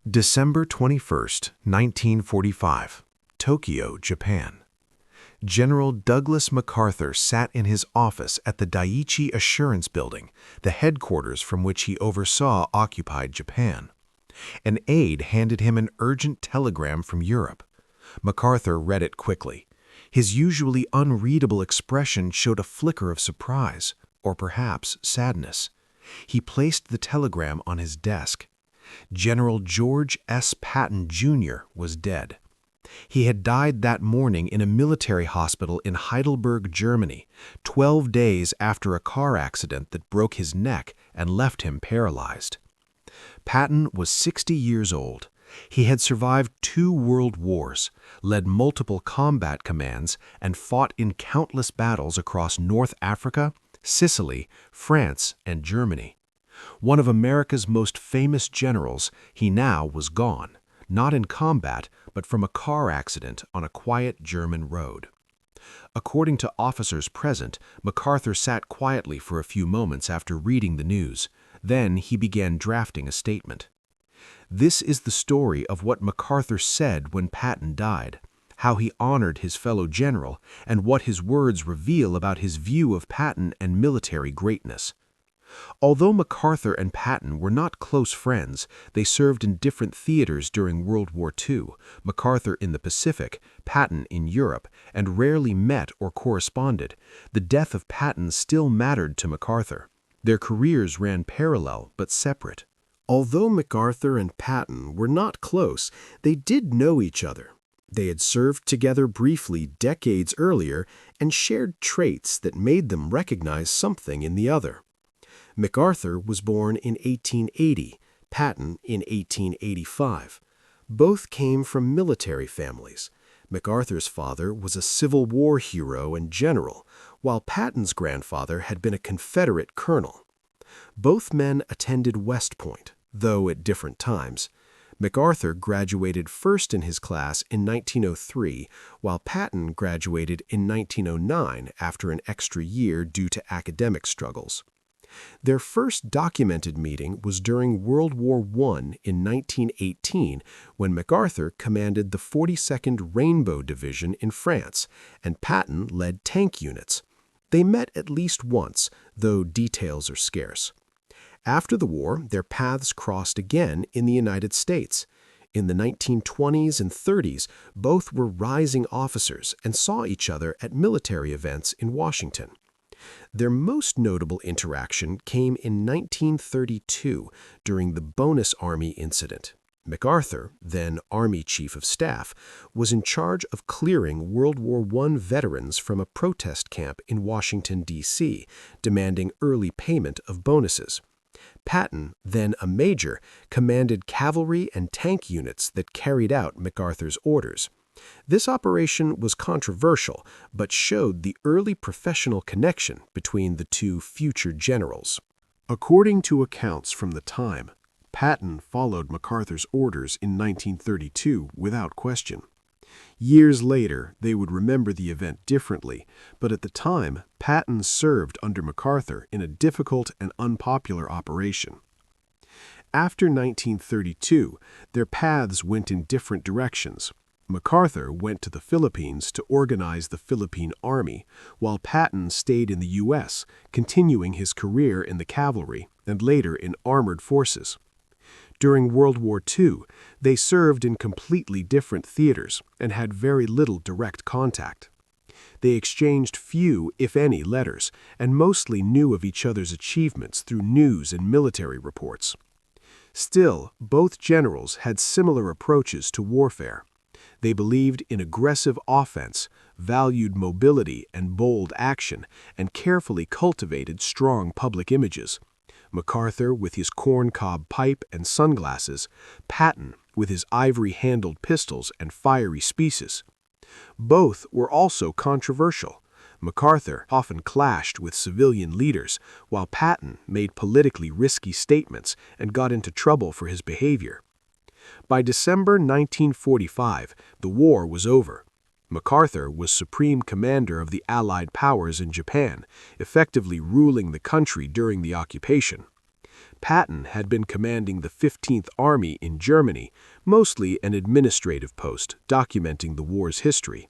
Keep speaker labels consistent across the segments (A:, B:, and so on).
A: December 21st, 1945, Tokyo, Japan. General Douglas MacArthur sat in his office at the Daiichi Assurance Building, the headquarters from which he oversaw occupied Japan. An aide handed him an urgent telegram from Europe. MacArthur read it quickly. His usually unreadable expression showed a flicker of surprise, or perhaps sadness. He placed the telegram on his desk. General George S. Patton Jr. was dead. He had died that morning in a military hospital in Heidelberg, Germany, 12 days after a car accident that broke his neck and left him paralyzed. Patton was 60 years old. He had survived 2 world wars, led multiple combat commands, and fought in countless battles across North Africa, Sicily, France, and Germany. One of America's most famous generals, he now was gone, not in combat, but from a car accident on a quiet German road. According to officers present, MacArthur sat quietly for a few moments after reading the news. Then he began drafting a statement. This is the story of what MacArthur said when Patton died, how he honored his fellow general, and what his words reveal about his view of Patton and military greatness. Although MacArthur and Patton were not close friends, they served in different theaters during World War II, MacArthur in the Pacific, Patton in Europe, and rarely met or corresponded. The death of Patton still mattered to MacArthur. Their careers ran parallel but separate. Although MacArthur and Patton were not close, they did know each other. They had served together briefly decades earlier and shared traits that made them recognize something in the other. MacArthur was born in 1880, Patton in 1885. Both came from military families. MacArthur's father was a Civil War hero and general, while Patton's grandfather had been a Confederate colonel. Both men attended West Point, though at different times. MacArthur graduated first in his class in 1903, while Patton graduated in 1909 after an extra year due to academic struggles. Their first documented meeting was during World War I in 1918, when MacArthur commanded the 42nd Rainbow Division in France, and Patton led tank units. They met at least once, though details are scarce. After the war, their paths crossed again in the United States. In the 1920s and 30s, both were rising officers and saw each other at military events in Washington. Their most notable interaction came in 1932 during the Bonus Army incident. MacArthur, then Army Chief of Staff, was in charge of clearing World War I veterans from a protest camp in Washington, D.C., demanding early payment of bonuses. Patton, then a major, commanded cavalry and tank units that carried out MacArthur's orders. This operation was controversial, but showed the early professional connection between the two future generals. According to accounts from the time, Patton followed MacArthur's orders in 1932 without question. Years later, they would remember the event differently, but at the time, Patton served under MacArthur in a difficult and unpopular operation. After 1932, their paths went in different directions. MacArthur went to the Philippines to organize the Philippine Army, while Patton stayed in the U.S., continuing his career in the cavalry and later in armored forces. During World War II, they served in completely different theaters and had very little direct contact. They exchanged few, if any, letters, and mostly knew of each other's achievements through news and military reports. Still, both generals had similar approaches to warfare. They believed in aggressive offense, valued mobility and bold action, and carefully cultivated strong public images. MacArthur with his corncob pipe and sunglasses, Patton with his ivory-handled pistols and fiery spieces. Both were also controversial. MacArthur often clashed with civilian leaders, while Patton made politically risky statements and got into trouble for his behavior. By December 1945, the war was over. MacArthur was supreme commander of the Allied powers in Japan, effectively ruling the country during the occupation.
B: Patton had been commanding the 15th Army in Germany, mostly an administrative post documenting the war's history.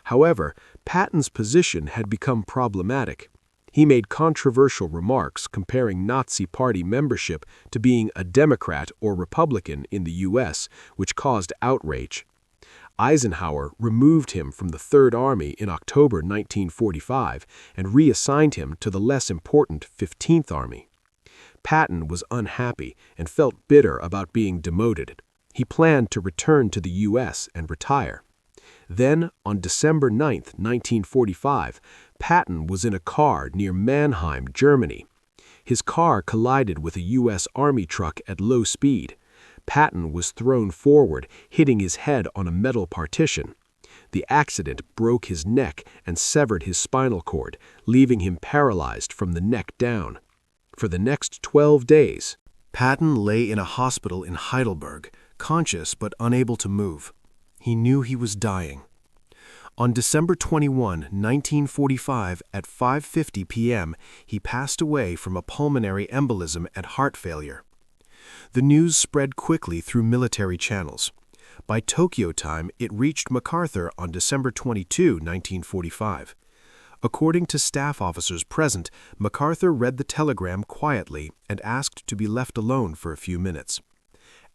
B: However, Patton's position had become problematic. He made controversial remarks comparing Nazi Party membership to being a Democrat or Republican in the U.S., which caused outrage. Eisenhower removed him from the Third Army in October 1945 and reassigned him to the less important 15th Army. Patton was unhappy and felt bitter about being demoted. He planned to return to the U.S. and retire. Then, on December 9, 1945, Patton was in a car near Mannheim, Germany. His car collided with a U.S. Army truck at low speed. Patton was thrown forward, hitting his head on a metal partition. The accident broke his neck and severed his spinal cord, leaving him paralyzed from the neck down. For the next 12 days,
A: Patton lay in a hospital in Heidelberg, conscious but unable to move. He knew he was dying. On December 21, 1945, at 5:50 p.m., he passed away from a pulmonary embolism and heart failure. The news spread quickly through military channels. By Tokyo time, it reached MacArthur on December 22, 1945. According to staff officers present, MacArthur read the telegram quietly and asked to be left alone for a few minutes.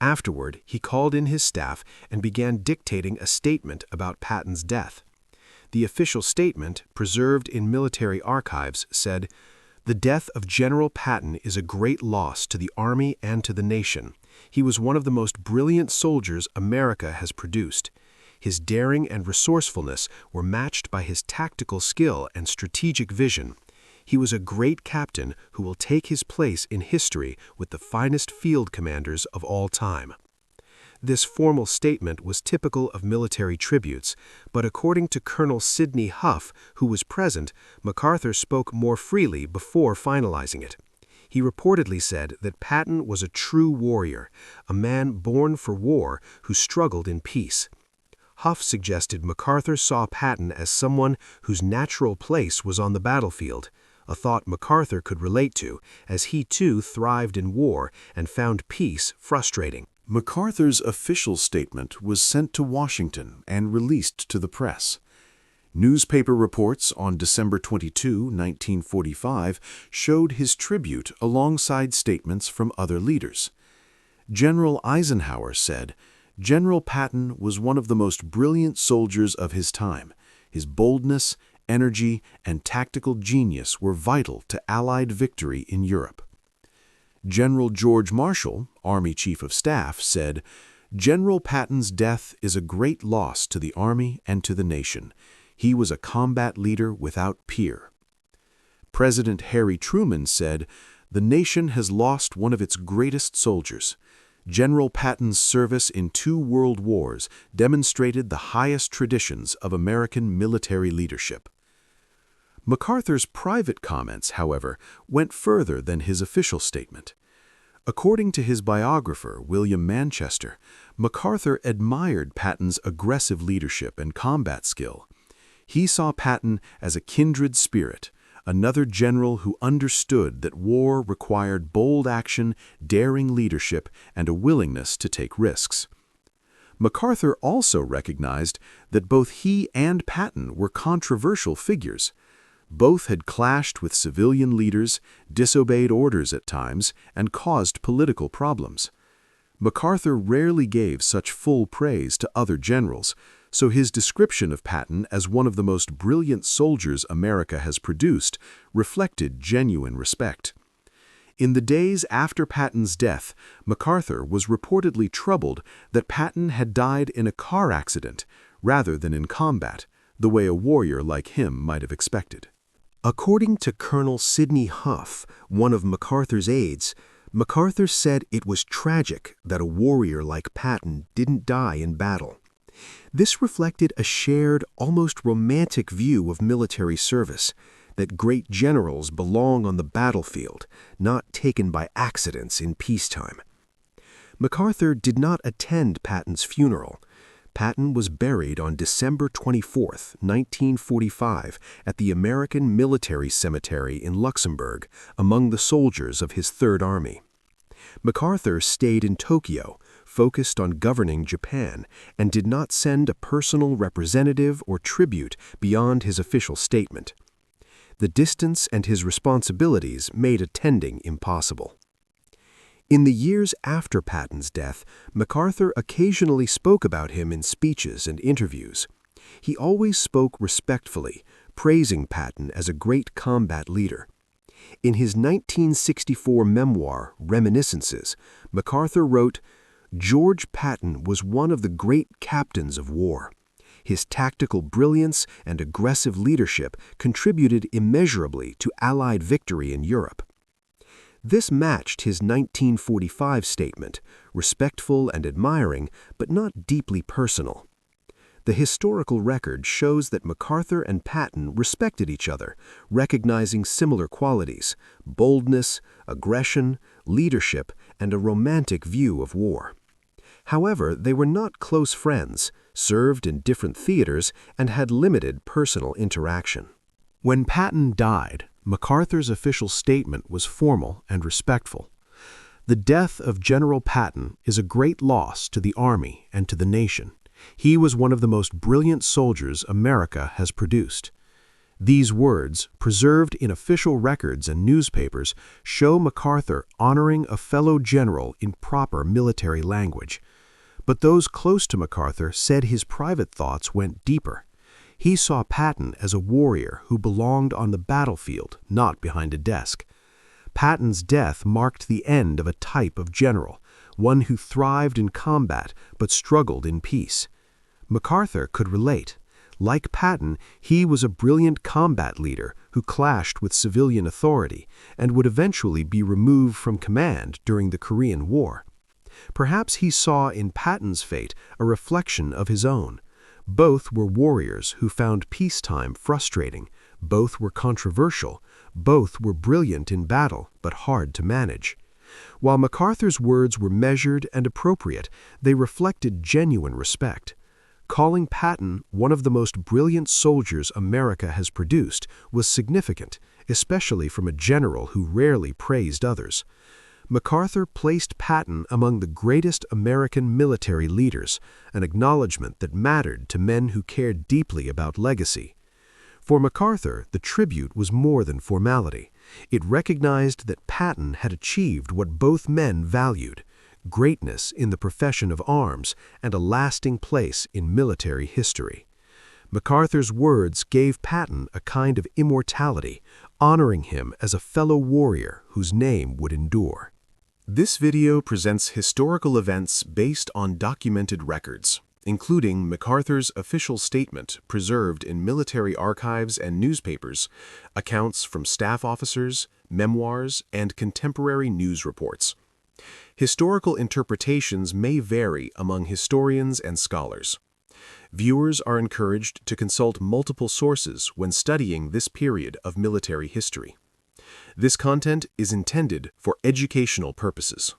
A: Afterward, he called in his staff and began dictating a statement about Patton's death. The official statement, preserved in military archives, said, "The death of General Patton is a great loss to the Army and to the nation. He was one of the most brilliant soldiers America has produced. His daring and resourcefulness were matched by his tactical skill and strategic vision. He was a great captain who will take his place in history with the finest field commanders of all time." This formal statement was typical of military tributes, but according to Colonel Sidney Huff, who was present, MacArthur spoke more freely before finalizing it. He reportedly said that Patton was a true warrior, a man born for war who struggled in peace. Huff suggested MacArthur saw Patton as someone whose natural place was on the battlefield, a thought MacArthur could relate to, as he too thrived in war and found peace frustrating. MacArthur's official statement was sent to Washington and released to the press. Newspaper reports on December 22, 1945, showed his tribute alongside statements from other leaders. General Eisenhower said, "General Patton was one of the most brilliant soldiers of his time. His boldness, energy, and tactical genius were vital to Allied victory in Europe." General George Marshall, Army Chief of Staff, said, "General Patton's death is a great loss to the Army and to the nation. He was a combat leader without peer." President Harry Truman said, "The nation has lost one of its greatest soldiers. General Patton's service in 2 world wars demonstrated the highest traditions of American military leadership." MacArthur's private comments, however, went further than his official statement. According to his biographer, William Manchester, MacArthur admired Patton's aggressive leadership and combat skill. He saw Patton as a kindred spirit, another general who understood that war required bold action, daring leadership, and a willingness to take risks. MacArthur also recognized that both he and Patton were controversial figures. Both had clashed with civilian leaders, disobeyed orders at times, and caused political problems. MacArthur rarely gave such full praise to other generals, so his description of Patton as one of the most brilliant soldiers America has produced reflected genuine respect. In the days after Patton's death, MacArthur was reportedly troubled that Patton had died in a car accident rather than in combat, the way a warrior like him might have expected. According to Colonel Sidney Huff, one of MacArthur's aides, MacArthur said it was tragic that a warrior like Patton didn't die in battle. This reflected a shared, almost romantic view of military service, that great generals belong on the battlefield, not taken by accidents in peacetime. MacArthur did not attend Patton's funeral. Patton was buried on December 24, 1945, at the American Military Cemetery in Luxembourg, among the soldiers of his Third Army.
B: MacArthur stayed in Tokyo, focused on governing Japan, and did not send a personal representative or tribute beyond his official statement. The distance and his responsibilities made attending impossible. In the years after Patton's death, MacArthur occasionally spoke about him in speeches and interviews. He always spoke respectfully, praising Patton as a great combat leader. In his 1964 memoir, Reminiscences, MacArthur wrote, "George Patton was one of the great captains of war. His tactical brilliance and aggressive leadership contributed immeasurably to Allied victory in Europe." This matched his 1945 statement, respectful and admiring, but not deeply personal. The historical record shows that MacArthur and Patton respected each other, recognizing similar qualities: boldness, aggression, leadership, and a romantic view of war. However, they were not close friends, served in different theaters, and had limited personal interaction.
A: When Patton died, MacArthur's official statement was formal and respectful. The death of General Patton is a great loss to the Army and to the nation. He was one of the most brilliant soldiers America has produced. These words, preserved in official records and newspapers, show MacArthur honoring a fellow general in proper military language. But those close to MacArthur said his private thoughts went deeper. He saw Patton as a warrior who belonged on the battlefield, not behind a desk. Patton's death marked the end of a type of general, one who thrived in combat but struggled in peace. MacArthur could relate. Like Patton, he was a brilliant combat leader who clashed with civilian authority and would eventually be removed from command during the Korean War. Perhaps he saw in Patton's fate a reflection of his own. Both were warriors who found peacetime frustrating. Both were controversial. Both were brilliant in battle, but hard to manage. While MacArthur's words were measured and appropriate, they reflected genuine respect. Calling Patton one of the most brilliant soldiers America has produced was significant, especially from a general who rarely praised others. MacArthur placed Patton among the greatest American military leaders, an acknowledgement that mattered to men who cared deeply about legacy. For MacArthur, the tribute was more than formality. It recognized that Patton had achieved what both men valued: greatness in the profession of arms and a lasting place in military history. MacArthur's words gave Patton a kind of immortality, honoring him as a fellow warrior whose name would endure. This video presents historical events based on documented records, including MacArthur's official statement preserved in military archives and newspapers, accounts from staff officers, memoirs, and contemporary news reports. Historical interpretations may vary among historians and scholars. Viewers are encouraged to consult multiple sources when studying this period of military history. This content is intended for educational purposes.